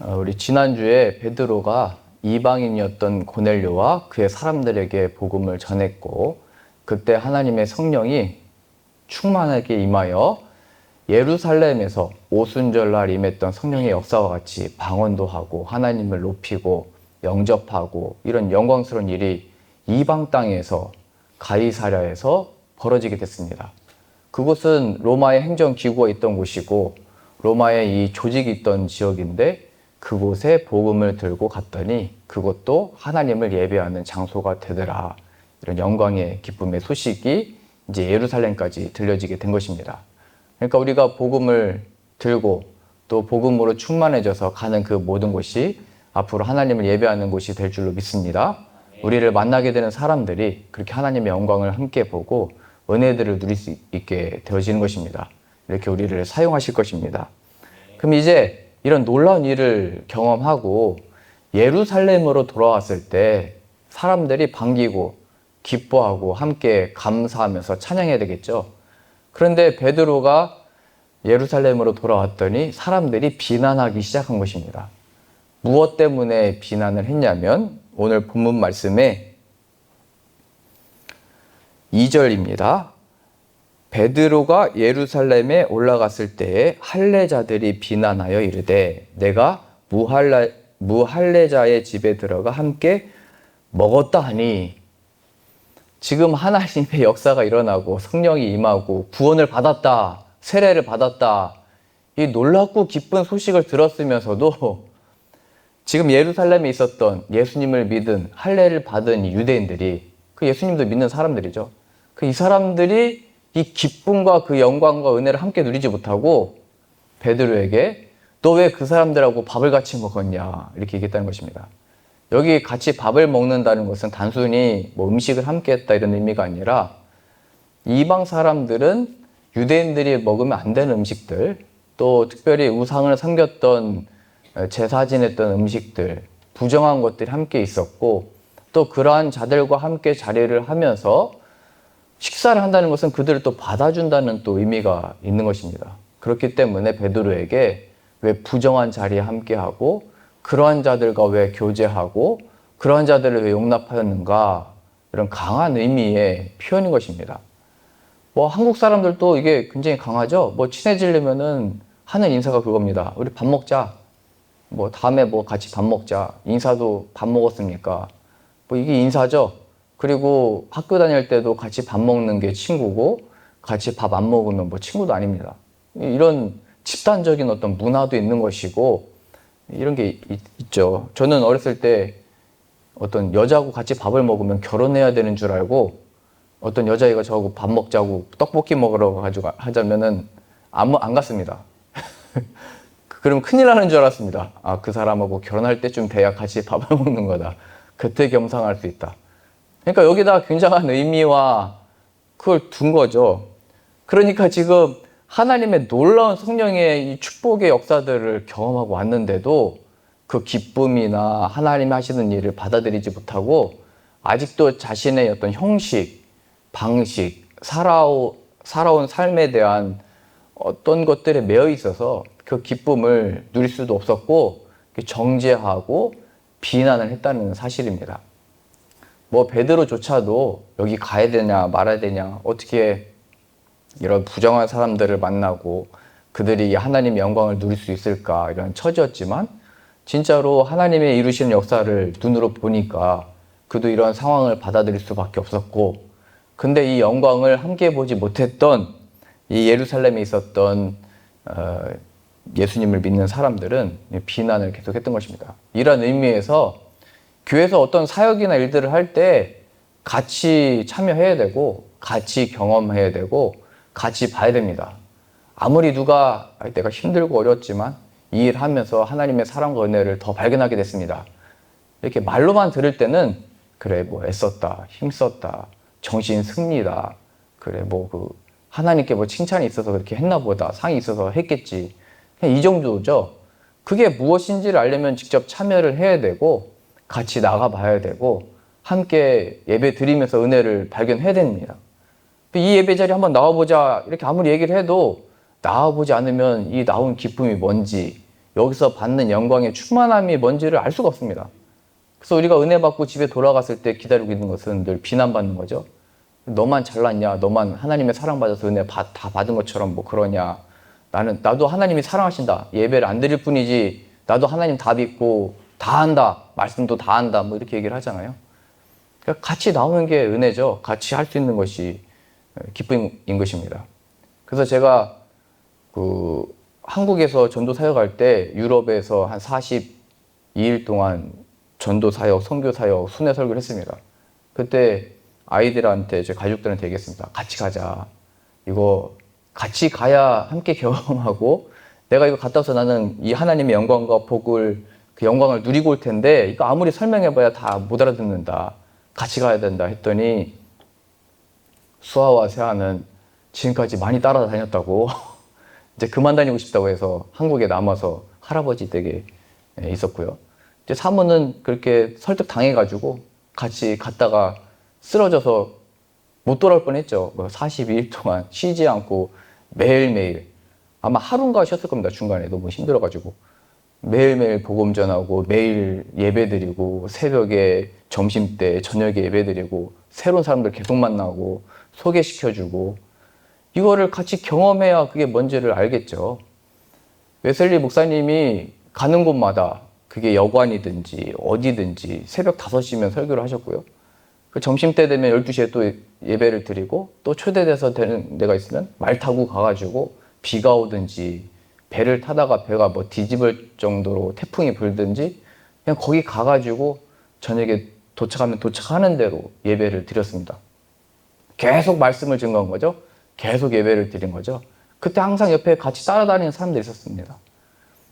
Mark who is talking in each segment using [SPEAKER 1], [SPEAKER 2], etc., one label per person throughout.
[SPEAKER 1] 우리 지난주에 베드로가 이방인이었던 고넬료와 그의 사람들에게 복음을 전했고, 그때 하나님의 성령이 충만하게 임하여 예루살렘에서 오순절날 임했던 성령의 역사와 같이 방언도 하고 하나님을 높이고 영접하고 이런 영광스러운 일이 이방 땅에서 가이사랴에서 벌어지게 됐습니다. 그곳은 로마의 행정기구가 있던 곳이고 로마의 이 조직이 있던 지역인데, 그곳에 복음을 들고 갔더니 그것도 하나님을 예배하는 장소가 되더라. 이런 영광의 기쁨의 소식이 이제 예루살렘까지 들려지게 된 것입니다. 그러니까 우리가 복음을 들고 또 복음으로 충만해져서 가는 그 모든 곳이 앞으로 하나님을 예배하는 곳이 될 줄로 믿습니다. 우리를 만나게 되는 사람들이 그렇게 하나님의 영광을 함께 보고 은혜들을 누릴 수 있게 되어지는 것입니다. 이렇게 우리를 사용하실 것입니다. 그럼 이제 이런 놀라운 일을 경험하고 예루살렘으로 돌아왔을 때 사람들이 반기고 기뻐하고 함께 감사하면서 찬양해야 되겠죠. 그런데 베드로가 예루살렘으로 돌아왔더니 사람들이 비난하기 시작한 것입니다. 무엇 때문에 비난을 했냐면 오늘 본문 말씀에 2절입니다. 베드로가 예루살렘에 올라갔을 때에 할례자들이 비난하여 이르되 내가 무할례자의 집에 들어가 함께 먹었다 하니, 지금 하나님의 역사가 일어나고 성령이 임하고 구원을 받았다, 세례를 받았다, 이 놀랍고 기쁜 소식을 들었으면서도 지금 예루살렘에 있었던 예수님을 믿은 할례를 받은 유대인들이, 그 예수님도 믿는 사람들이죠. 이 사람들이 이 기쁨과 그 영광과 은혜를 함께 누리지 못하고 베드로에게 너 왜 그 사람들하고 밥을 같이 먹었냐 이렇게 얘기했다는 것입니다. 여기 같이 밥을 먹는다는 것은 단순히 뭐 음식을 함께 했다 이런 의미가 아니라, 이방 사람들은 유대인들이 먹으면 안 되는 음식들, 또 특별히 우상을 섬겼던 제사 지냈던 음식들, 부정한 것들이 함께 있었고, 또 그러한 자들과 함께 자리를 하면서 식사를 한다는 것은 그들을 또 받아준다는 또 의미가 있는 것입니다. 그렇기 때문에 베드로에게 왜 부정한 자리에 함께하고 그러한 자들과 왜 교제하고 그러한 자들을 왜 용납하였는가, 이런 강한 의미의 표현인 것입니다. 뭐 한국 사람들도 이게 굉장히 강하죠. 뭐 친해지려면은 하는 인사가 그겁니다. 우리 밥 먹자. 뭐 다음에 뭐 같이 밥 먹자. 인사도 밥 먹었습니까? 뭐 이게 인사죠. 그리고 학교 다닐 때도 같이 밥 먹는 게 친구고, 같이 밥 안 먹으면 뭐 친구도 아닙니다. 이런 집단적인 어떤 문화도 있는 것이고, 이런 게 있죠. 저는 어렸을 때 어떤 여자하고 같이 밥을 먹으면 결혼해야 되는 줄 알고, 어떤 여자애가 저하고 밥 먹자고 떡볶이 먹으러 가지고 하자면은 안 갔습니다. 그러면 큰일 나는 줄 알았습니다. 아, 그 사람하고 결혼할 때쯤 돼야 같이 밥을 먹는 거다. 그때 겸상할 수 있다. 그러니까 여기다 굉장한 의미와 그걸 둔 거죠. 그러니까 지금 하나님의 놀라운 성령의 이 축복의 역사들을 경험하고 왔는데도 그 기쁨이나 하나님이 하시는 일을 받아들이지 못하고 아직도 자신의 어떤 형식, 방식, 살아온 삶에 대한 어떤 것들에 매여 있어서 그 기쁨을 누릴 수도 없었고 정죄하고 비난을 했다는 사실입니다. 뭐 베드로조차도 여기 가야 되냐 말아야 되냐, 어떻게 이런 부정한 사람들을 만나고 그들이 하나님의 영광을 누릴 수 있을까, 이런 처지였지만 진짜로 하나님의 이루시는 역사를 눈으로 보니까 그도 이런 상황을 받아들일 수밖에 없었고, 근데 이 영광을 함께 보지 못했던 이 예루살렘에 있었던 예수님을 믿는 사람들은 비난을 계속했던 것입니다. 이런 의미에서 교회에서 어떤 사역이나 일들을 할 때 같이 참여해야 되고 같이 경험해야 되고 같이 봐야 됩니다. 아무리 누가 내가 힘들고 어렵지만 이 일 하면서 하나님의 사랑과 은혜를 더 발견하게 됐습니다. 이렇게 말로만 들을 때는 그래 뭐 애썼다, 힘썼다, 정신 승리다, 그래 뭐 그 하나님께 뭐 칭찬이 있어서 그렇게 했나 보다, 상이 있어서 했겠지, 그냥 이 정도죠. 그게 무엇인지를 알려면 직접 참여를 해야 되고 같이 나가봐야 되고 함께 예배 드리면서 은혜를 발견해야 됩니다. 이 예배 자리에 한번 나와보자 이렇게 아무리 얘기를 해도 나와보지 않으면 이 나온 기쁨이 뭔지, 여기서 받는 영광의 충만함이 뭔지를 알 수가 없습니다. 그래서 우리가 은혜 받고 집에 돌아갔을 때 기다리고 있는 것은 늘 비난받는 거죠. 너만 잘났냐? 너만 하나님의 사랑받아서 은혜 다 받은 것처럼 뭐 그러냐? 나도 하나님이 사랑하신다. 예배를 안 드릴 뿐이지 나도 하나님 다 믿고 다 한다. 말씀도 다 한다. 뭐 이렇게 얘기를 하잖아요. 그러니까 같이 나오는 게 은혜죠. 같이 할 수 있는 것이 기쁨인 것입니다. 그래서 제가 한국에서 전도 사역할 때 유럽에서 한 42일 동안 전도 사역, 선교 사역, 순회 설교를 했습니다. 그때 아이들한테, 제 가족들한테 얘기했습니다. 같이 가자. 이거 같이 가야 함께 경험하고 내가 이거 갔다 와서 나는 이 하나님의 영광과 복을, 그 영광을 누리고 올 텐데 이거 아무리 설명해봐야 다 못 알아듣는다. 같이 가야 된다 했더니 수아와 세아는 지금까지 많이 따라다녔다고 이제 그만 다니고 싶다고 해서 한국에 남아서 할아버지 댁에 있었고요. 이제 사모는 그렇게 설득 당해가지고 같이 갔다가 쓰러져서 못 돌아올 뻔했죠. 42일 동안 쉬지 않고 매일매일, 아마 하루인가 쉬었을 겁니다. 중간에 너무 힘들어가지고 매일매일 복음 전하고 매일 예배드리고 새벽에, 점심때, 저녁에 예배드리고 새로운 사람들 계속 만나고 소개시켜주고, 이거를 같이 경험해야 그게 뭔지를 알겠죠. 웨슬리 목사님이 가는 곳마다 그게 여관이든지 어디든지 새벽 5시면 설교를 하셨고요. 그 점심때 되면 12시에 또 예배를 드리고, 또 초대돼서 되는 데가 있으면 말 타고 가가지고 비가 오든지 배를 타다가 배가 뭐 뒤집을 정도로 태풍이 불든지 그냥 거기 가가지고 저녁에 도착하면 도착하는 대로 예배를 드렸습니다. 계속 말씀을 증거한 거죠. 계속 예배를 드린 거죠. 그때 항상 옆에 같이 따라다니는 사람들이 있었습니다.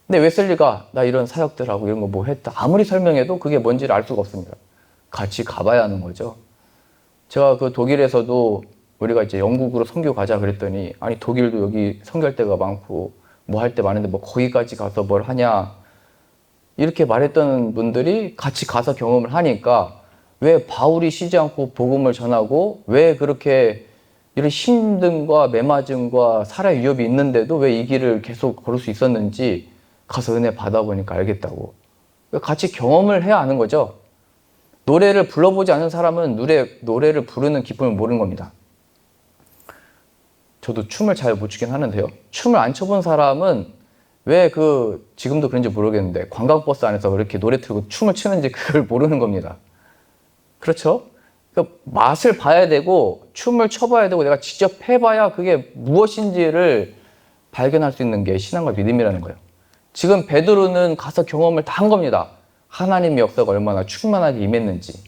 [SPEAKER 1] 근데 웨슬리가 나 이런 사역들하고 이런 거 뭐 했다 아무리 설명해도 그게 뭔지를 알 수가 없습니다. 같이 가봐야 하는 거죠. 제가 그 독일에서도 우리가 이제 영국으로 선교 가자 그랬더니, 아니 독일도 여기 선교할 데가 많고 뭐 할 때 많은데 뭐 거기까지 가서 뭘 하냐 이렇게 말했던 분들이 같이 가서 경험을 하니까 왜 바울이 쉬지 않고 복음을 전하고 왜 그렇게 이런 힘듦과 매맞음과 살아의 위협이 있는데도 왜 이 길을 계속 걸을 수 있었는지 가서 은혜 받아보니까 알겠다고. 같이 경험을 해야 하는 거죠. 노래를 불러보지 않은 사람은 노래를 부르는 기쁨을 모르는 겁니다. 저도 춤을 잘 못 추긴 하는데요. 춤을 안 춰본 사람은 왜 지금도 그런지 모르겠는데 관광버스 안에서 그렇게 노래 틀고 춤을 추는지 그걸 모르는 겁니다. 그렇죠? 그러니까 맛을 봐야 되고 춤을 춰봐야 되고 내가 직접 해봐야 그게 무엇인지를 발견할 수 있는 게 신앙과 믿음이라는 거예요. 지금 베드로는 가서 경험을 다 한 겁니다. 하나님의 역사가 얼마나 충만하게 임했는지.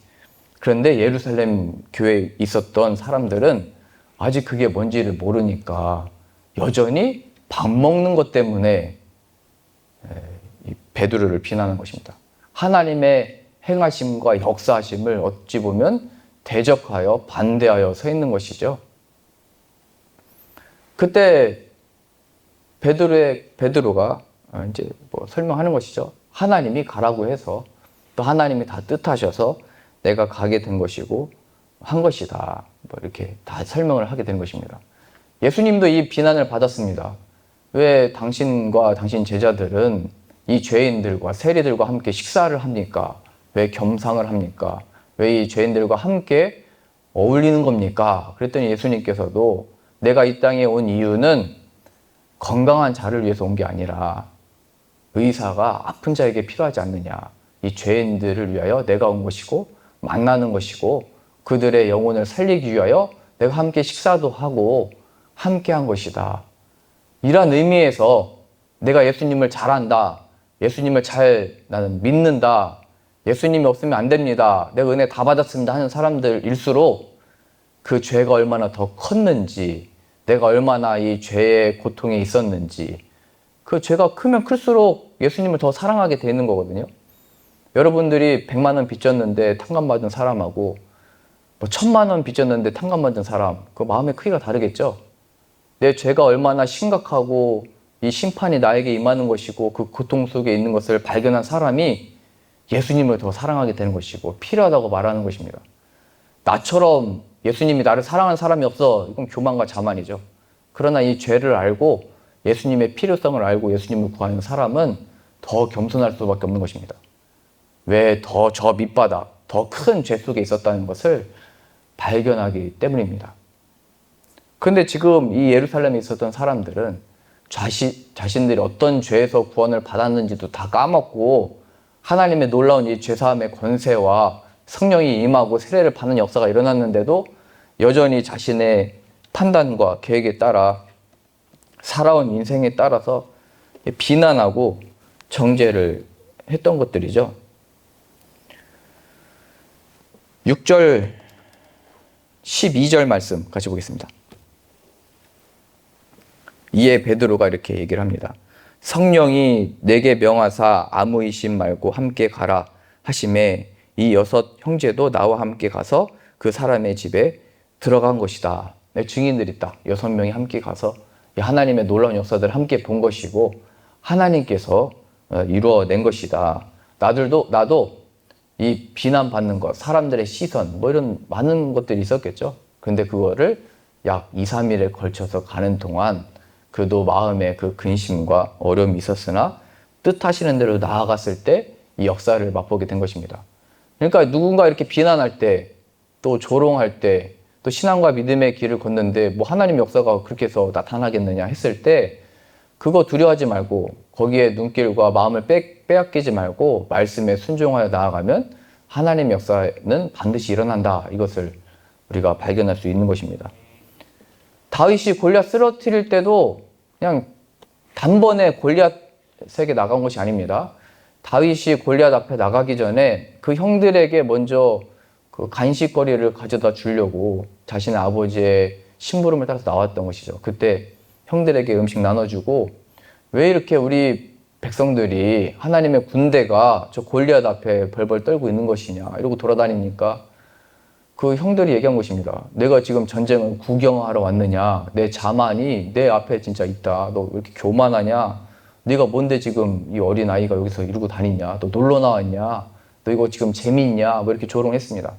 [SPEAKER 1] 그런데 예루살렘 교회에 있었던 사람들은 아직 그게 뭔지를 모르니까 여전히 밥 먹는 것 때문에 베드로를 비난하는 것입니다. 하나님의 행하심과 역사하심을 어찌 보면 대적하여 반대하여 서 있는 것이죠. 그때 베드로가 이제 뭐 설명하는 것이죠. 하나님이 가라고 해서 또 하나님이 다 뜻하셔서 내가 가게 된 것이고 한 것이다. 뭐 이렇게 다 설명을 하게 된 것입니다. 예수님도 이 비난을 받았습니다. 왜 당신과 당신 제자들은 이 죄인들과 세리들과 함께 식사를 합니까? 왜 겸상을 합니까? 왜 이 죄인들과 함께 어울리는 겁니까? 그랬더니 예수님께서도 내가 이 땅에 온 이유는 건강한 자를 위해서 온 게 아니라 의사가 아픈 자에게 필요하지 않느냐. 이 죄인들을 위하여 내가 온 것이고 만나는 것이고 그들의 영혼을 살리기 위하여 내가 함께 식사도 하고 함께 한 것이다. 이런 의미에서 내가 예수님을 잘 안다. 예수님을 잘 나는 믿는다. 예수님이 없으면 안 됩니다. 내가 은혜 다 받았습니다 하는 사람들일수록 그 죄가 얼마나 더 컸는지, 내가 얼마나 이 죄의 고통에 있었는지, 그 죄가 크면 클수록 예수님을 더 사랑하게 되는 거거든요. 여러분들이 100만 원 빚졌는데 탕감받은 사람하고 뭐 1000만 원 빚졌는데 탕감받은 사람, 그 마음의 크기가 다르겠죠. 내 죄가 얼마나 심각하고 이 심판이 나에게 임하는 것이고 그 고통 속에 있는 것을 발견한 사람이 예수님을 더 사랑하게 되는 것이고 필요하다고 말하는 것입니다. 나처럼 예수님이 나를 사랑하는 사람이 없어. 이건 교만과 자만이죠. 그러나 이 죄를 알고 예수님의 필요성을 알고 예수님을 구하는 사람은 더 겸손할 수밖에 없는 것입니다. 왜 더 저 밑바닥, 더 큰 죄 속에 있었다는 것을 발견하기 때문입니다. 그런데 지금 이 예루살렘에 있었던 사람들은 자신들이 어떤 죄에서 구원을 받았는지도 다 까먹고 하나님의 놀라운 이 죄사함의 권세와 성령이 임하고 세례를 받는 역사가 일어났는데도 여전히 자신의 판단과 계획에 따라 살아온 인생에 따라서 비난하고 정죄를 했던 것들이죠. 6절 12절 말씀 같이 보겠습니다. 이에 베드로가 이렇게 얘기를 합니다. 성령이 내게 명하사 아무 의심 말고 함께 가라 하심에 이 6 형제도 나와 함께 가서 그 사람의 집에 들어간 것이다. 증인들이 딱 6명이 함께 가서 하나님의 놀라운 역사들을 함께 본 것이고 하나님께서 이루어낸 것이다. 나도 이 비난받는 것, 사람들의 시선 뭐 이런 많은 것들이 있었겠죠. 그런데 그거를 약 2, 3일에 걸쳐서 가는 동안 그도 마음에 그 근심과 어려움이 있었으나 뜻하시는 대로 나아갔을 때 이 역사를 맛보게 된 것입니다. 그러니까 누군가 이렇게 비난할 때, 또 조롱할 때, 또 신앙과 믿음의 길을 걷는데 뭐 하나님 역사가 그렇게 해서 나타나겠느냐 했을 때 그거 두려워하지 말고 거기에 눈길과 마음을 빼앗기지 말고 말씀에 순종하여 나아가면 하나님 역사는 반드시 일어난다. 이것을 우리가 발견할 수 있는 것입니다. 다윗이 골리앗 쓰러뜨릴 때도 그냥 단번에 골리앗에게 나간 것이 아닙니다. 다윗이 골리앗 앞에 나가기 전에 그 형들에게 먼저 그 간식거리를 가져다 주려고 자신의 아버지의 심부름을 따라서 나왔던 것이죠. 그때 형들에게 음식 나눠주고 왜 이렇게 우리 백성들이 하나님의 군대가 저 골리앗 앞에 벌벌 떨고 있는 것이냐 이러고 돌아다니니까 그 형들이 얘기한 것입니다. 내가 지금 전쟁을 구경하러 왔느냐, 내 자만이 내 앞에 진짜 있다. 너 왜 이렇게 교만하냐? 네가 뭔데 지금 이 어린 아이가 여기서 이러고 다니냐? 너 놀러 나왔냐? 너 이거 지금 재미있냐? 뭐 이렇게 조롱했습니다.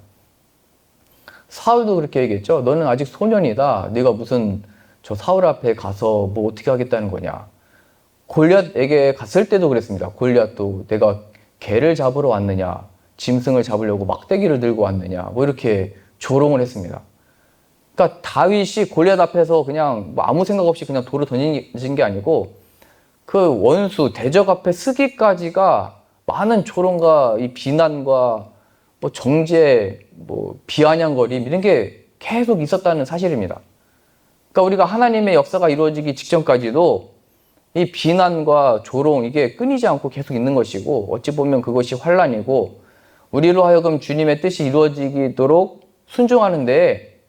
[SPEAKER 1] 사울도 그렇게 얘기했죠. 너는 아직 소년이다. 네가 무슨 저 사울 앞에 가서 뭐 어떻게 하겠다는 거냐? 골리앗에게 갔을 때도 그랬습니다. 골리앗도 내가 개를 잡으러 왔느냐? 짐승을 잡으려고 막대기를 들고 왔느냐? 뭐 이렇게 조롱을 했습니다. 그러니까 다윗이 골리앗 앞에서 그냥 뭐 아무 생각 없이 그냥 돌을 던진 게 아니고 그 원수 대적 앞에 서기까지가 많은 조롱과 이 비난과 뭐 정죄, 뭐 비아냥거림 이런 게 계속 있었다는 사실입니다. 그러니까 우리가 하나님의 역사가 이루어지기 직전까지도 이 비난과 조롱 이게 끊이지 않고 계속 있는 것이고 어찌 보면 그것이 환난이고 우리로 하여금 주님의 뜻이 이루어지도록 순종하는데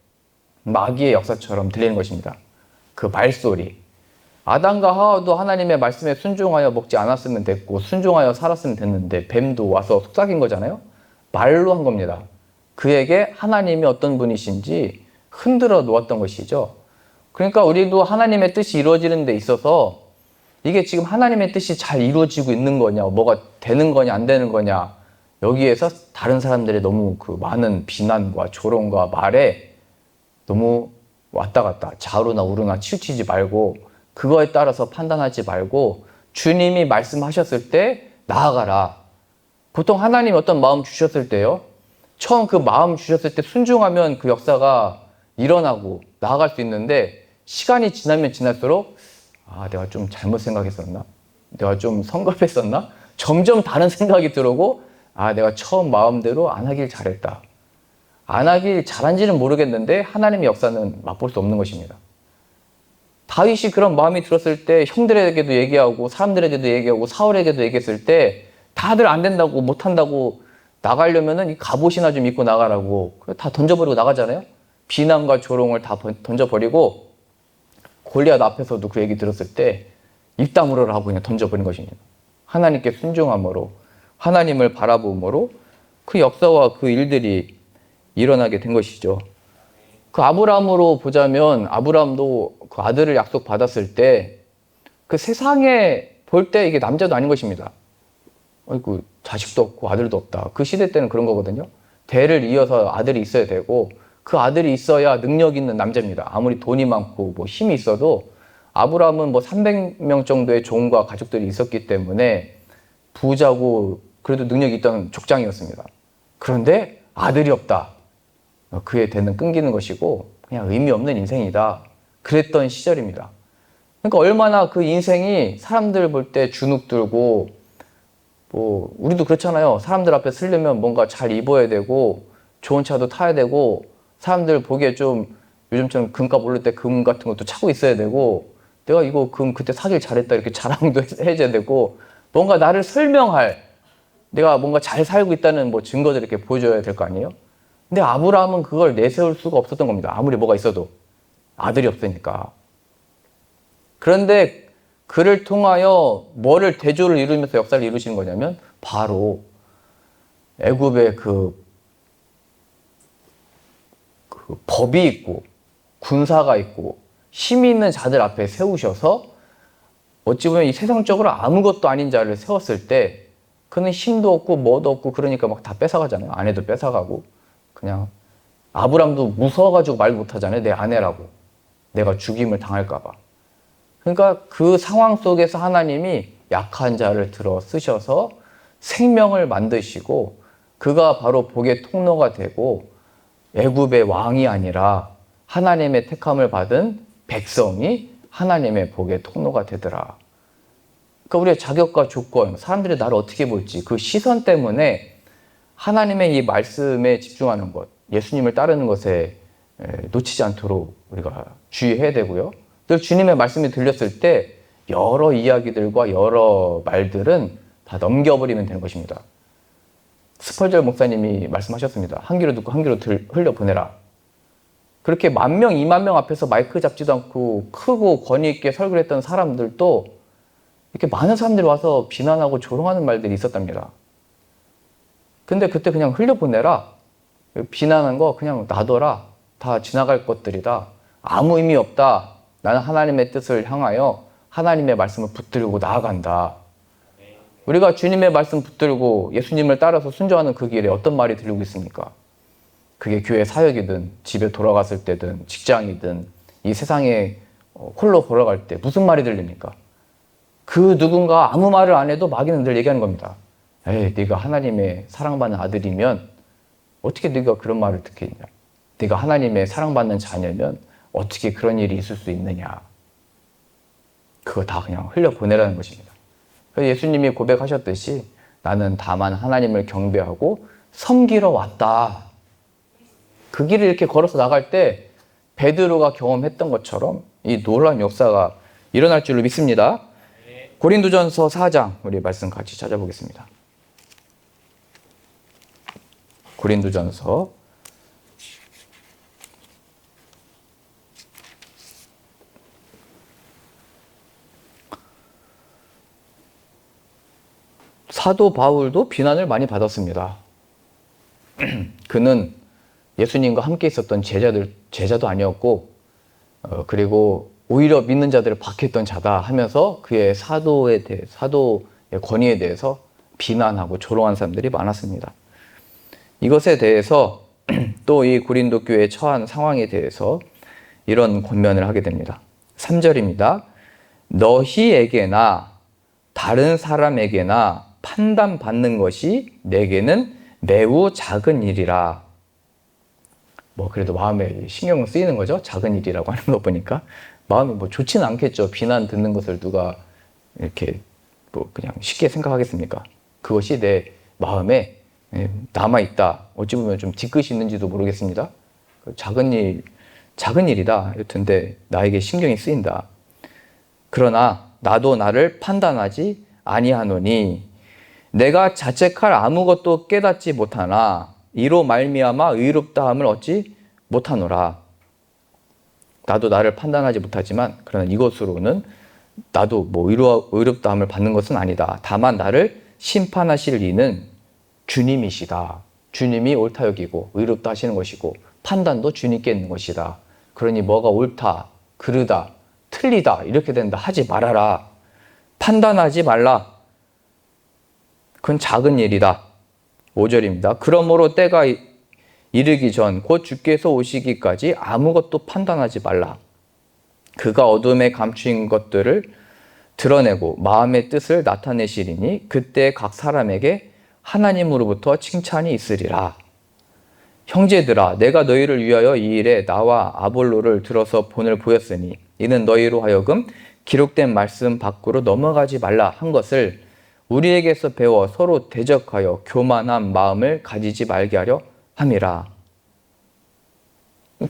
[SPEAKER 1] 마귀의 역사처럼 들리는 것입니다. 그 말소리. 아담과 하와도 하나님의 말씀에 순종하여 먹지 않았으면 됐고 순종하여 살았으면 됐는데 뱀도 와서 속삭인 거잖아요. 말로 한 겁니다. 그에게 하나님이 어떤 분이신지 흔들어 놓았던 것이죠. 그러니까 우리도 하나님의 뜻이 이루어지는 데 있어서 이게 지금 하나님의 뜻이 잘 이루어지고 있는 거냐, 뭐가 되는 거냐, 안 되는 거냐, 여기에서 다른 사람들의 너무 그 많은 비난과 조롱과 말에 너무 왔다 갔다 좌우나 우르나 치우치지 말고 그거에 따라서 판단하지 말고 주님이 말씀하셨을 때 나아가라. 보통 하나님이 어떤 마음 주셨을 때요. 처음 그 마음 주셨을 때 순종하면 그 역사가 일어나고 나아갈 수 있는데 시간이 지나면 지날수록 내가 좀 잘못 생각했었나? 내가 좀 성급했었나? 점점 다른 생각이 들어오고 내가 처음 마음대로 안 하길 잘했다. 안 하길 잘한지는 모르겠는데 하나님의 역사는 맛볼 수 없는 것입니다. 다윗이 그런 마음이 들었을 때 형들에게도 얘기하고 사람들에게도 얘기하고 사울에게도 얘기했을 때 다들 안 된다고 못한다고 나가려면은 이 갑옷이나 좀 입고 나가라고 다 던져버리고 나가잖아요. 비난과 조롱을 다 던져버리고 골리앗 앞에서도 그 얘기 들었을 때 입 다물어라 하고 그냥 던져버린 것입니다. 하나님께 순종함으로 하나님을 바라봄으로 그 역사와 그 일들이 일어나게 된 것이죠. 그 아브라함으로 보자면 아브라함도 그 아들을 약속받았을 때 그 세상에 볼 때 이게 남자도 아닌 것입니다. 아이고 자식도 없고 아들도 없다. 그 시대 때는 그런 거거든요. 대를 이어서 아들이 있어야 되고 그 아들이 있어야 능력 있는 남자입니다. 아무리 돈이 많고 뭐 힘이 있어도 아브라함은 뭐 300명 정도의 종과 가족들이 있었기 때문에 부자고 그래도 능력이 있던 족장이었습니다. 그런데 아들이 없다. 그에 대는 끊기는 것이고 그냥 의미 없는 인생이다. 그랬던 시절입니다. 그러니까 얼마나 그 인생이 사람들 볼 때 주눅 들고, 뭐 우리도 그렇잖아요. 사람들 앞에 서려면 뭔가 잘 입어야 되고 좋은 차도 타야 되고 사람들 보기에 좀 요즘처럼 금값 오를 때 금 같은 것도 차고 있어야 되고 내가 이거 금 그때 사길 잘했다 이렇게 자랑도 해줘야 되고 뭔가 나를 설명할, 내가 뭔가 잘 살고 있다는 뭐 증거들 이렇게 보여줘야 될 거 아니에요? 근데 아브라함은 그걸 내세울 수가 없었던 겁니다. 아무리 뭐가 있어도 아들이 없으니까. 그런데 그를 통하여 뭐를 대조를 이루면서 역사를 이루시는 거냐면 바로 애굽의 그 법이 있고 군사가 있고 힘이 있는 자들 앞에 세우셔서 어찌 보면 이 세상적으로 아무것도 아닌 자를 세웠을 때 그는 힘도 없고 뭐도 없고 그러니까 막 다 뺏어가잖아요. 아내도 뺏어가고 그냥 아브람도 무서워가지고 말 못하잖아요. 내 아내라고. 내가 죽임을 당할까 봐. 그러니까 그 상황 속에서 하나님이 약한 자를 들어 쓰셔서 생명을 만드시고 그가 바로 복의 통로가 되고 애굽의 왕이 아니라 하나님의 택함을 받은 백성이 하나님의 복의 통로가 되더라. 그러니까 우리의 자격과 조건, 사람들이 나를 어떻게 볼지 그 시선 때문에 하나님의 이 말씀에 집중하는 것, 예수님을 따르는 것에 놓치지 않도록 우리가 주의해야 되고요. 늘 주님의 말씀이 들렸을 때 여러 이야기들과 여러 말들은 다 넘겨버리면 되는 것입니다. 스펄절 목사님이 말씀하셨습니다. 한 귀로 듣고 한 귀로 흘려보내라. 그렇게 10,000명, 20,000명 앞에서 마이크 잡지도 않고 크고 권위 있게 설교를 했던 사람들도 이렇게 많은 사람들이 와서 비난하고 조롱하는 말들이 있었답니다. 근데 그때 그냥 흘려보내라. 비난한 거 그냥 놔둬라. 다 지나갈 것들이다. 아무 의미 없다. 나는 하나님의 뜻을 향하여 하나님의 말씀을 붙들고 나아간다. 우리가 주님의 말씀 붙들고 예수님을 따라서 순종하는 그 길에 어떤 말이 들리고 있습니까? 그게 교회 사역이든 집에 돌아갔을 때든 직장이든 이 세상에 홀로 걸어갈 때 무슨 말이 들립니까? 그 누군가 아무 말을 안 해도 마귀는 늘 얘기하는 겁니다. 에이, 네가 하나님의 사랑받는 아들이면 어떻게 네가 그런 말을 듣겠냐? 네가 하나님의 사랑받는 자녀면 어떻게 그런 일이 있을 수 있느냐? 그거 다 그냥 흘려보내라는 것입니다. 그래서 예수님이 고백하셨듯이 나는 다만 하나님을 경배하고 섬기러 왔다. 그 길을 이렇게 걸어서 나갈 때 베드로가 경험했던 것처럼 이 놀라운 역사가 일어날 줄로 믿습니다. 고린도전서 4장 우리 말씀 같이 찾아보겠습니다. 고린도전서 '사도 바울도 비난을 많이 받았습니다. 그는 예수님과 함께 있었던 제자도 아니었고 그리고 오히려 믿는 자들을 박해했던 자다 하면서 그의 사도의 권위에 대해서 비난하고 조롱한 사람들이 많았습니다. 이것에 대해서 또 이 고린도 교회에 처한 상황에 대해서 이런 권면을 하게 됩니다. 3절입니다. 너희에게나 다른 사람에게나 판단받는 것이 내게는 매우 작은 일이라. 뭐 그래도 마음에 신경 쓰이는 거죠. 작은 일이라고 하는 거 보니까 마음이 뭐 좋지는 않겠죠. 비난 듣는 것을 누가 이렇게 뭐 그냥 쉽게 생각하겠습니까? 그것이 내 마음에 남아있다. 어찌 보면 좀 뒤끝이 있는지도 모르겠습니다. 작은 일이다. 여튼데 나에게 신경이 쓰인다. 그러나 나도 나를 판단하지 아니하노니 내가 자책할 아무것도 깨닫지 못하나 이로 말미암아 의롭다함을 얻지 못하노라. 나도 나를 판단하지 못하지만 그러나 이것으로는 나도 뭐 의롭다함을 받는 것은 아니다. 다만 나를 심판하실 이는 주님이시다. 주님이 옳다 여기고 의롭다 하시는 것이고 판단도 주님께 있는 것이다. 그러니 뭐가 옳다, 그르다, 틀리다 이렇게 된다 하지 말아라. 판단하지 말라. 그건 작은 일이다. 5절입니다. 그러므로 때가 이르기 전 곧 주께서 오시기까지 아무것도 판단하지 말라. 그가 어둠에 감추인 것들을 드러내고 마음의 뜻을 나타내시리니 그때 각 사람에게 하나님으로부터 칭찬이 있으리라. 형제들아, 내가 너희를 위하여 이 일에 나와 아볼로를 들어서 본을 보였으니 이는 너희로 하여금 기록된 말씀 밖으로 넘어가지 말라 한 것을 우리에게서 배워 서로 대적하여 교만한 마음을 가지지 말게 하려 함이라.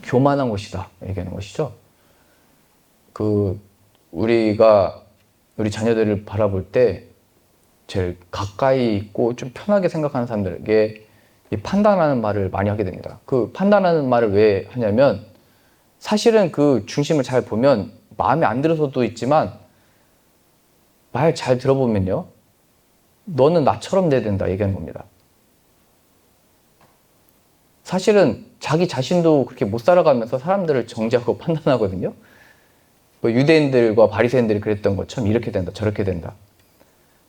[SPEAKER 1] 교만한 것이다 얘기하는 것이죠. 우리가 우리 자녀들을 바라볼 때 제일 가까이 있고 좀 편하게 생각하는 사람들에게 이 판단하는 말을 많이 하게 됩니다. 그 판단하는 말을 왜 하냐면 사실은 그 중심을 잘 보면 마음에 안 들어서도 있지만 말 잘 들어보면요, 너는 나처럼 돼야 된다 얘기하는 겁니다. 사실은 자기 자신도 그렇게 못 살아가면서 사람들을 정죄하고 판단하거든요. 유대인들과 바리새인들이 그랬던 것처럼 이렇게 된다 저렇게 된다.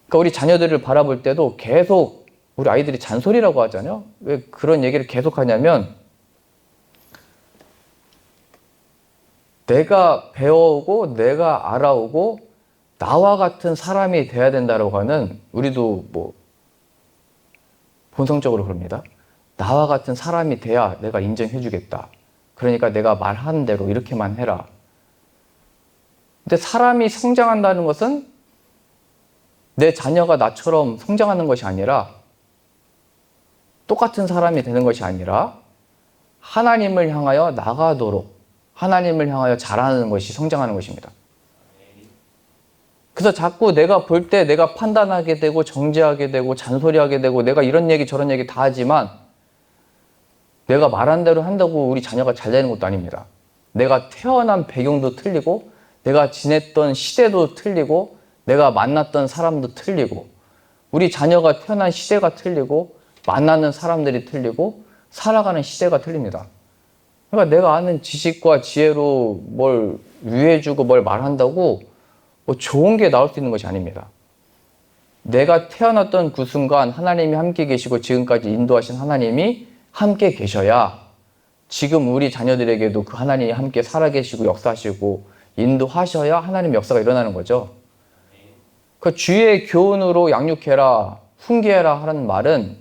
[SPEAKER 1] 그러니까 우리 자녀들을 바라볼 때도 계속 우리 아이들이 잔소리라고 하잖아요. 왜 그런 얘기를 계속 하냐면 내가 배워오고 내가 알아오고 나와 같은 사람이 돼야 된다고 하는, 우리도 뭐 본성적으로 그럽니다. 나와 같은 사람이 돼야 내가 인정해 주겠다. 그러니까 내가 말하는 대로 이렇게만 해라. 근데 사람이 성장한다는 것은 내 자녀가 나처럼 성장하는 것이 아니라, 똑같은 사람이 되는 것이 아니라 하나님을 향하여 나가도록, 하나님을 향하여 자라는 것이 성장하는 것입니다. 그래서 자꾸 내가 볼 때 내가 판단하게 되고 정죄하게 되고 잔소리하게 되고 내가 이런 얘기 저런 얘기 다 하지만 내가 말한 대로 한다고 우리 자녀가 잘 되는 것도 아닙니다. 내가 태어난 배경도 틀리고 내가 지냈던 시대도 틀리고 내가 만났던 사람도 틀리고 우리 자녀가 태어난 시대가 틀리고 만나는 사람들이 틀리고 살아가는 시대가 틀립니다. 그러니까 내가 아는 지식과 지혜로 뭘 유해주고 뭘 말한다고 뭐 좋은 게 나올 수 있는 것이 아닙니다. 내가 태어났던 그 순간 하나님이 함께 계시고 지금까지 인도하신 하나님이 함께 계셔야 지금 우리 자녀들에게도 그 하나님이 함께 살아계시고 역사하시고 인도하셔야 하나님 역사가 일어나는 거죠. 그 주의 교훈으로 양육해라, 훈계해라 하는 말은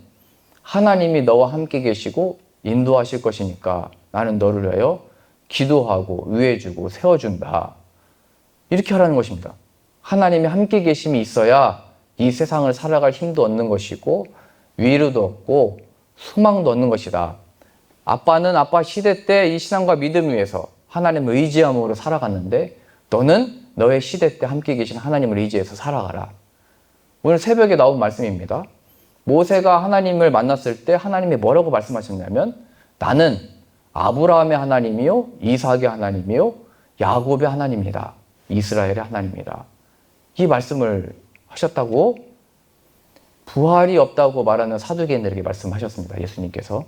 [SPEAKER 1] 하나님이 너와 함께 계시고 인도하실 것이니까 나는 너를 위하여 기도하고 위해주고 세워준다. 이렇게 하라는 것입니다. 하나님이 함께 계심이 있어야 이 세상을 살아갈 힘도 얻는 것이고 위로도 얻고 소망도 얻는 것이다. 아빠는 아빠 시대 때 이 신앙과 믿음 위에서 하나님을 의지함으로 살아갔는데 너는 너의 시대 때 함께 계신 하나님을 의지해서 살아가라. 오늘 새벽에 나온 말씀입니다. 모세가 하나님을 만났을 때 하나님이 뭐라고 말씀하셨냐면 나는 아브라함의 하나님이요 이삭의 하나님이요 야곱의 하나님이다. 이스라엘의 하나님이다. 이 말씀을 하셨다고 부활이 없다고 말하는 사두개인들에게 말씀하셨습니다. 예수님께서.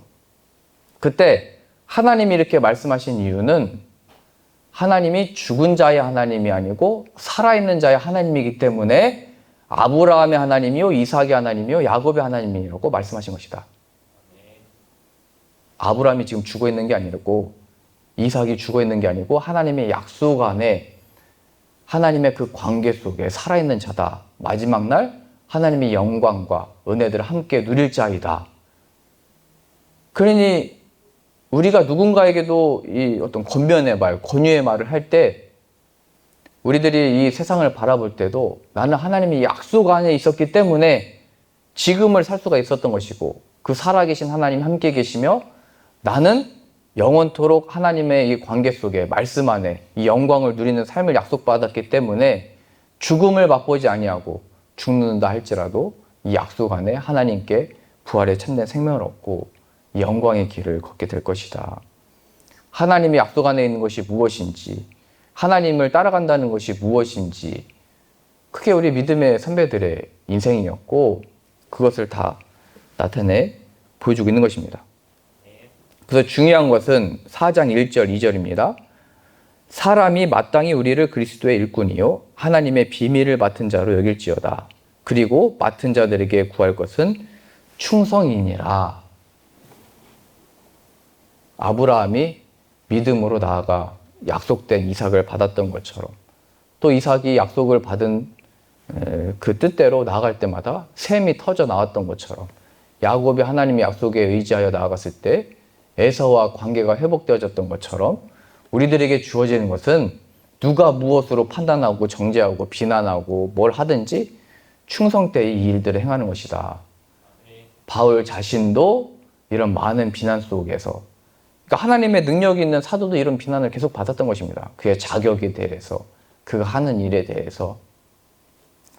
[SPEAKER 1] 그때 하나님이 이렇게 말씀하신 이유는 하나님이 죽은 자의 하나님이 아니고 살아있는 자의 하나님이기 때문에 아브라함의 하나님이요 이삭의 하나님이요 야곱의 하나님이라고 말씀하신 것이다. 아브라함이 지금 죽어 있는 게 아니고 이삭이 죽어 있는 게 아니고 하나님의 약속 안에 하나님의 그 관계 속에 살아있는 자다. 마지막 날 하나님의 영광과 은혜들을 함께 누릴 자이다. 그러니 우리가 누군가에게도 이 어떤 권면의 말, 권유의 말을 할 때 우리들이 이 세상을 바라볼 때도 나는 하나님의 약속 안에 있었기 때문에 지금을 살 수가 있었던 것이고 그 살아계신 하나님 함께 계시며 나는 영원토록 하나님의 이 관계 속에 말씀 안에 이 영광을 누리는 삶을 약속받았기 때문에 죽음을 맛보지 아니하고 죽는다 할지라도 이 약속 안에 하나님께 부활의 참된 생명을 얻고 이 영광의 길을 걷게 될 것이다. 하나님의 약속 안에 있는 것이 무엇인지, 하나님을 따라간다는 것이 무엇인지, 그게 우리 믿음의 선배들의 인생이었고 그것을 다 나타내 보여주고 있는 것입니다. 그래서 중요한 것은 4장 1절 2절입니다. 사람이 마땅히 우리를 그리스도의 일꾼이요 하나님의 비밀을 맡은 자로 여길지어다. 그리고 맡은 자들에게 구할 것은 충성이니라. 아브라함이 믿음으로 나아가 약속된 이삭을 받았던 것처럼 또 이삭이 약속을 받은 그 뜻대로 나아갈 때마다 샘이 터져 나왔던 것처럼 야곱이 하나님의 약속에 의지하여 나아갔을 때 에서와 관계가 회복되어졌던 것처럼 우리들에게 주어지는 것은 누가 무엇으로 판단하고 정죄하고 비난하고 뭘 하든지 충성 때의 이 일들을 행하는 것이다. 바울 자신도 이런 많은 비난 속에서, 그러니까 하나님의 능력이 있는 사도도 이런 비난을 계속 받았던 것입니다. 그의 자격에 대해서, 그가 하는 일에 대해서.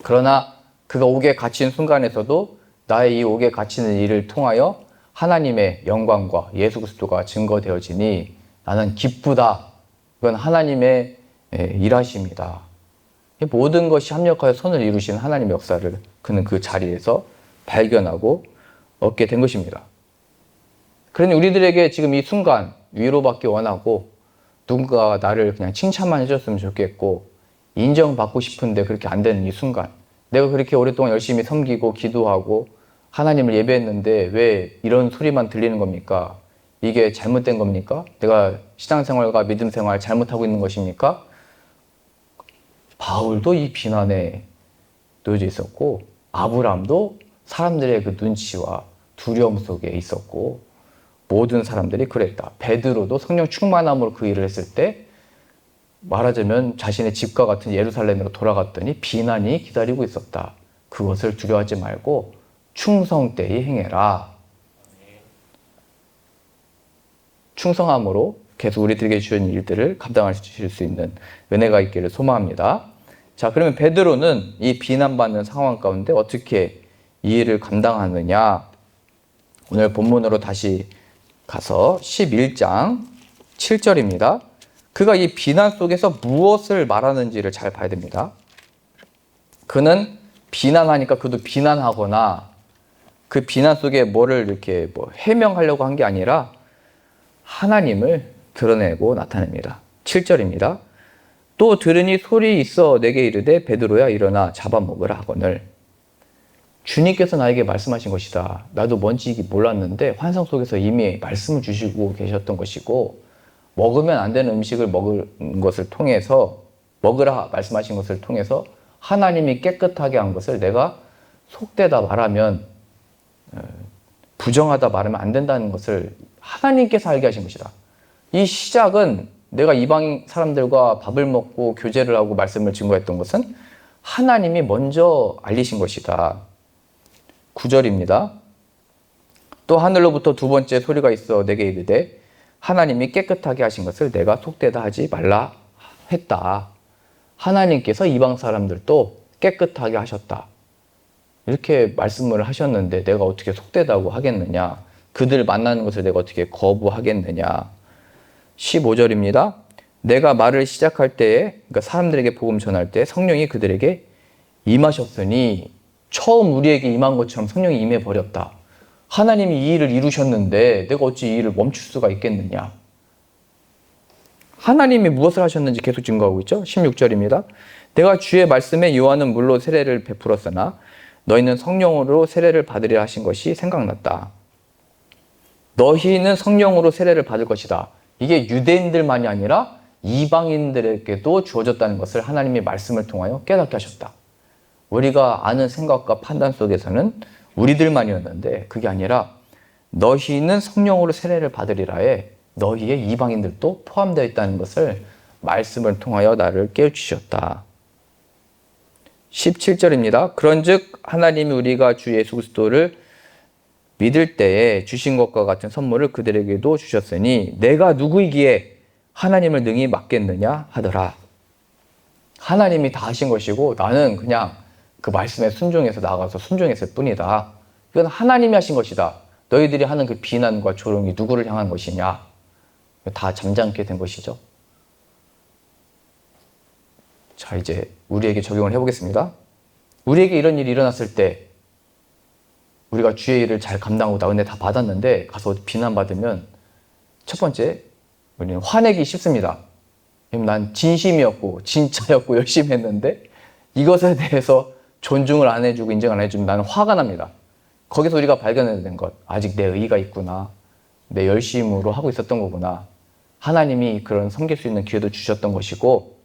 [SPEAKER 1] 그러나 그가 옥에 갇힌 순간에서도 나의 이 옥에 갇히는 일을 통하여 하나님의 영광과 예수 그리스도가 증거되어지니 나는 기쁘다. 이건 하나님의 일하심이다. 모든 것이 합력하여 선을 이루신 하나님의 역사를 그는 그 자리에서 발견하고 얻게 된 것입니다. 그러니 우리들에게 지금 이 순간 위로받기 원하고 누군가가 나를 그냥 칭찬만 해줬으면 좋겠고 인정받고 싶은데 그렇게 안 되는 이 순간, 내가 그렇게 오랫동안 열심히 섬기고 기도하고 하나님을 예배했는데 왜 이런 소리만 들리는 겁니까? 이게 잘못된 겁니까? 내가 신앙생활과 믿음생활 잘못하고 있는 것입니까? 바울도 이 비난에 놓여져 있었고 아브라함도 사람들의 그 눈치와 두려움 속에 있었고 모든 사람들이 그랬다. 베드로도 성령 충만함으로 그 일을 했을 때 말하자면 자신의 집과 같은 예루살렘으로 돌아갔더니 비난이 기다리고 있었다. 그것을 두려워하지 말고 충성되이 행해라. 충성함으로 계속 우리들에게 주신 일들을 감당하실 수 있는 은혜가 있기를 소망합니다. 자, 그러면 베드로는 이 비난받는 상황 가운데 어떻게 이 일을 감당하느냐? 오늘 본문으로 다시 가서 11장 7절입니다. 그가 이 비난 속에서 무엇을 말하는지를 잘 봐야 됩니다. 그는 비난하니까 그도 비난하거나 그 비난 속에 뭐를 이렇게 해명하려고 한 게 아니라 하나님을 드러내고 나타냅니다. 7절입니다. 또 들으니 소리 있어 내게 이르되 베드로야 일어나 잡아먹으라 하거늘. 주님께서 나에게 말씀하신 것이다. 나도 뭔지 몰랐는데 환상 속에서 이미 말씀을 주시고 계셨던 것이고 먹으면 안 되는 음식을 먹은 것을 통해서 먹으라 말씀하신 것을 통해서 하나님이 깨끗하게 한 것을 내가 속되다 말하면 부정하다 말하면 안 된다는 것을 하나님께서 알게 하신 것이다. 이 시작은 내가 이방 사람들과 밥을 먹고 교제를 하고 말씀을 증거했던 것은 하나님이 먼저 알리신 것이다. 9절입니다. 또 하늘로부터 두 번째 소리가 있어 내게 이르되 하나님이 깨끗하게 하신 것을 내가 속되다 하지 말라 했다. 하나님께서 이방 사람들도 깨끗하게 하셨다. 이렇게 말씀을 하셨는데 내가 어떻게 속되다고 하겠느냐? 그들 만나는 것을 내가 어떻게 거부하겠느냐? 15절입니다. 내가 말을 시작할 때에, 그러니까 사람들에게 복음 전할 때 성령이 그들에게 임하셨으니 처음 우리에게 임한 것처럼 성령이 임해버렸다. 하나님이 이 일을 이루셨는데 내가 어찌 이 일을 멈출 수가 있겠느냐? 하나님이 무엇을 하셨는지 계속 증거하고 있죠. 16절입니다. 내가 주의 말씀에 요한은 물로 세례를 베풀었으나 너희는 성령으로 세례를 받으리라 하신 것이 생각났다. 너희는 성령으로 세례를 받을 것이다. 이게 유대인들만이 아니라 이방인들에게도 주어졌다는 것을 하나님의 말씀을 통하여 깨닫게 하셨다. 우리가 아는 생각과 판단 속에서는 우리들만이었는데 그게 아니라 너희는 성령으로 세례를 받으리라에 너희의 이방인들도 포함되어 있다는 것을 말씀을 통하여 나를 깨우치셨다. 17절입니다. 그런즉 하나님이 우리가 주 예수 그리스도를 믿을 때에 주신 것과 같은 선물을 그들에게도 주셨으니 내가 누구이기에 하나님을 능히 맡겠느냐 하더라. 하나님이 다 하신 것이고 나는 그냥 그 말씀에 순종해서 나가서 순종했을 뿐이다. 이건 하나님이 하신 것이다. 너희들이 하는 그 비난과 조롱이 누구를 향한 것이냐? 다 잠잠게 된 것이죠. 자, 이제 우리에게 적용을 해보겠습니다. 우리에게 이런 일이 일어났을 때 우리가 주의 일을 잘 감당하고 나 은혜 다 받았는데 가서 비난받으면 첫 번째, 우리는 화내기 쉽습니다. 난 진심이었고 진짜였고 열심히 했는데 이것에 대해서 존중을 안 해주고 인정 안 해주면 나는 화가 납니다. 거기서 우리가 발견해야 된 것, 아직 내 의의가 있구나. 내 열심으로 하고 있었던 거구나. 하나님이 그런 섬길 수 있는 기회도 주셨던 것이고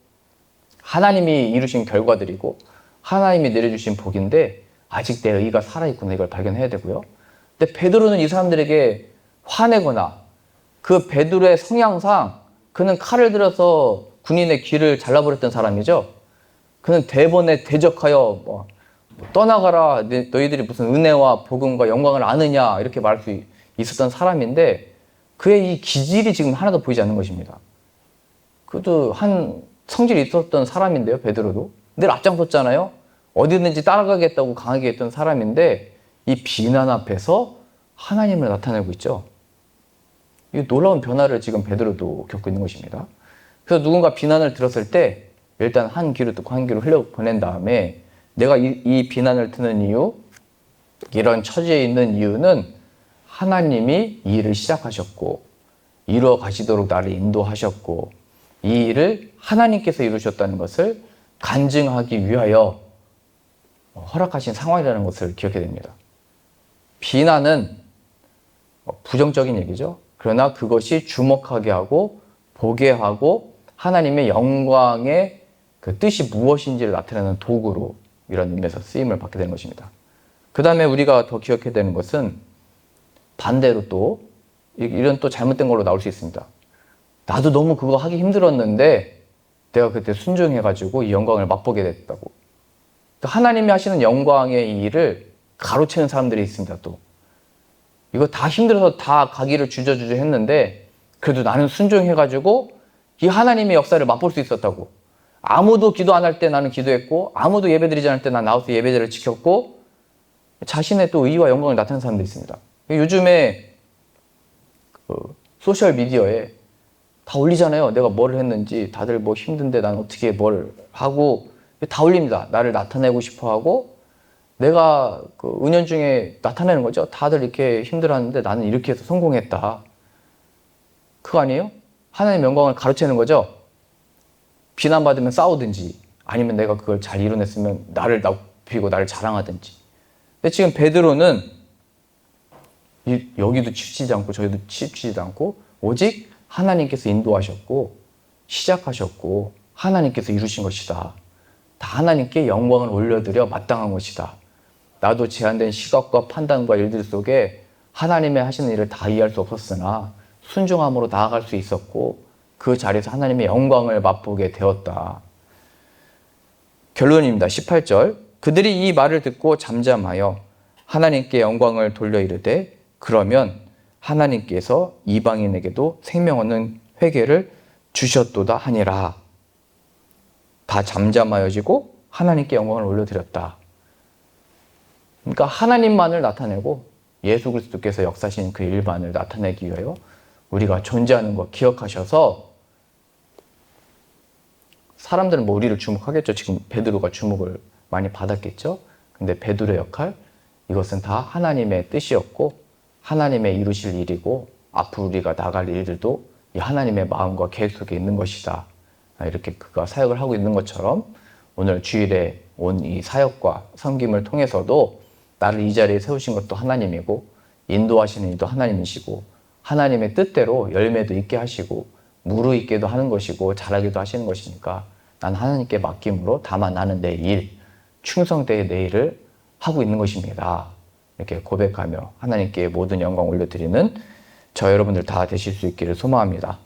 [SPEAKER 1] 하나님이 이루신 결과들이고 하나님이 내려주신 복인데 아직 내 의가 살아있구나 이걸 발견해야 되고요. 근데 베드로는 이 사람들에게 화내거나 그 베드로의 성향상 그는 칼을 들어서 군인의 귀를 잘라버렸던 사람이죠. 그는 대번에 대적하여 떠나가라 너희들이 무슨 은혜와 복음과 영광을 아느냐 이렇게 말할 수 있었던 사람인데 그의 이 기질이 지금 하나도 보이지 않는 것입니다. 그도 한 성질이 있었던 사람인데요. 베드로도 늘 앞장섰잖아요. 어디든지 따라가겠다고 강하게 했던 사람인데 이 비난 앞에서 하나님을 나타내고 있죠. 이 놀라운 변화를 지금 베드로도 겪고 있는 것입니다. 그래서 누군가 비난을 들었을 때 일단 한 귀로 듣고 한 귀로 흘려보낸 다음에 내가 이 비난을 듣는 이유, 이런 처지에 있는 이유는 하나님이 이 일을 시작하셨고 이루어 가시도록 나를 인도하셨고 이 일을 하나님께서 이루셨다는 것을 간증하기 위하여 허락하신 상황이라는 것을 기억해야 됩니다. 비난은 부정적인 얘기죠. 그러나 그것이 주목하게 하고 보게 하고 하나님의 영광의 그 뜻이 무엇인지를 나타내는 도구로 이런 의미에서 쓰임을 받게 되는 것입니다. 그 다음에 우리가 더 기억해야 되는 것은 반대로 또 이런 또 잘못된 걸로 나올 수 있습니다. 나도 너무 그거 하기 힘들었는데 내가 그때 순종해가지고 이 영광을 맛보게 됐다고. 하나님이 하시는 영광의 이 일을 가로채는 사람들이 있습니다. 또 이거 다 힘들어서 다 가기를 주저주저 했는데 그래도 나는 순종해가지고 이 하나님의 역사를 맛볼 수 있었다고. 아무도 기도 안 할 때 나는 기도했고 아무도 예배드리지 않을 때 난 나와서 예배제를 지켰고 자신의 또 의와 영광을 나타내는 사람도 있습니다. 요즘에 소셜 미디어에 다 올리잖아요. 내가 뭘 했는지 다들 뭐 힘든데 난 어떻게 뭘 하고 다 올립니다. 나를 나타내고 싶어 하고 내가 그 은연중에 나타내는 거죠. 다들 이렇게 힘들었는데 나는 이렇게 해서 성공했다. 그거 아니에요? 하나님의 영광을 가로채는 거죠. 비난받으면 싸우든지 아니면 내가 그걸 잘 이뤄냈으면 나를 높이고 나를 자랑하든지. 근데 지금 베드로는 여기도 치우치지 않고 저기도 치우치지 않고 오직 하나님께서 인도하셨고 시작하셨고 하나님께서 이루신 것이다. 다 하나님께 영광을 올려드려 마땅한 것이다. 나도 제한된 시각과 판단과 일들 속에 하나님의 하시는 일을 다 이해할 수 없었으나 순종함으로 나아갈 수 있었고 그 자리에서 하나님의 영광을 맛보게 되었다. 결론입니다. 18절. 그들이 이 말을 듣고 잠잠하여 하나님께 영광을 돌려 이르되 그러면 하나님께서 이방인에게도 생명 얻는 회개를 주셨도다 하니라. 다 잠잠하여지고 하나님께 영광을 올려드렸다. 그러니까 하나님만을 나타내고 예수 그리스도께서 역사하신 그 일만을 나타내기 위하여 우리가 존재하는 것 기억하셔서 사람들은 뭐 우리를 주목하겠죠. 지금 베드로가 주목을 많이 받았겠죠. 근데 베드로의 역할, 이것은 다 하나님의 뜻이었고 하나님의 이루실 일이고 앞으로 우리가 나갈 일들도 이 하나님의 마음과 계획 속에 있는 것이다. 이렇게 그가 사역을 하고 있는 것처럼 오늘 주일에 온 이 사역과 섬김을 통해서도 나를 이 자리에 세우신 것도 하나님이고 인도하시는 이도 하나님이시고 하나님의 뜻대로 열매도 있게 하시고 무르익게도 하는 것이고 자라기도 하시는 것이니까 난 하나님께 맡김으로 다만 나는 내 일, 충성되게 내 일을 하고 있는 것입니다. 이렇게 고백하며 하나님께 모든 영광 올려드리는 저 여러분들 다 되실 수 있기를 소망합니다.